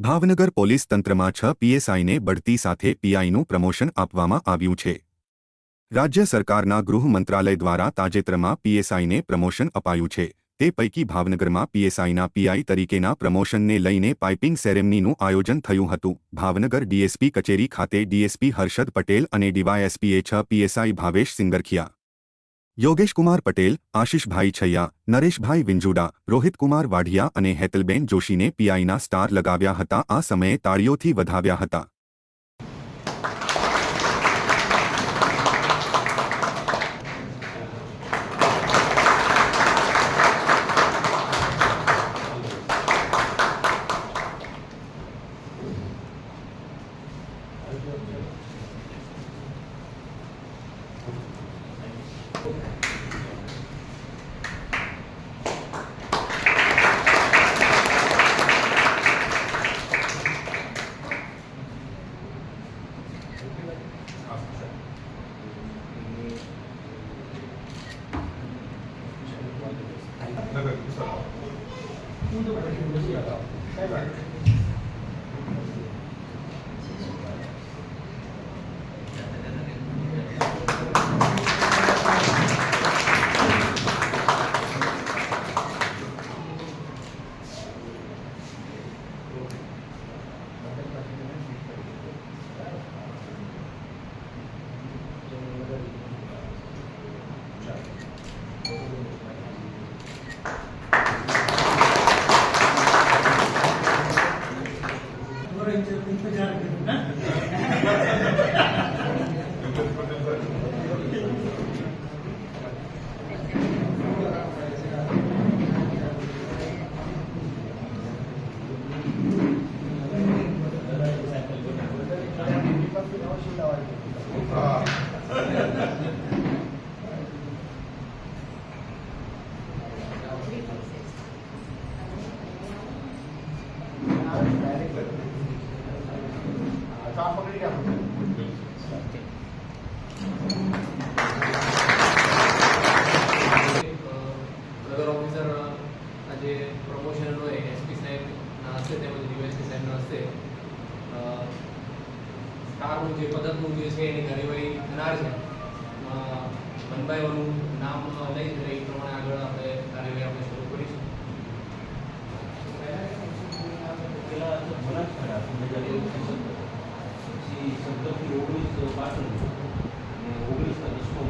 Bhavnagar police તંત્રમાં 6 પીએસઆઈને બઢતી સાથે પીઆઈનું પ્રમોશન આપવામાં આવ્યું છે। રાજ્ય સરકારના ગૃહ મંત્રાલય દ્વારા તાજેતરમાં પીએસઆઈને પ્રમોશન અપાયું છે। તે પૈકી ભાવનગરમાં પીએસઆઈના પીઆઈ તરીકેના પ્રમોશનને લઈને પાઇપિંગ સેરેમનીનું આયોજન થયું હતું। ભાવનગર ડીએસપી કચેરી ખાતે ડીએસપી હર્ષદ પટેલ અને ડીવાયએસપીએ 6 પીએસઆઈ ભાવેશ સિંગરખિયા, યોગેશકુમાર પટેલ, આશિષભાઈ છૈયા, નરેશભાઈ વિંજુડા, રોહિતકુમાર વાઢિયા અને હેતલબેન જોશીને પીઆઈના સ્ટાર લગાવ્યા હતા। આ સમયે તાળીઓથી વધાવ્યા હતા। સદર ઓફિસર આજે પ્રમોશન હોય એસપી સાહેબના હસ્તે તેમજ ડીવાયએસપી સાહેબના હસ્તે સ્ટારનું જે પદકનું જે છે એની કાર્યવાહી થનાર છે। મનભાઈઓનું નામ લઈ એ પ્રમાણે આગળ આપણે કાર્યવાહી આપણે શરૂ કરીશું। પછી 17 થી 19 પાટણ અને 19 ડિસ્કો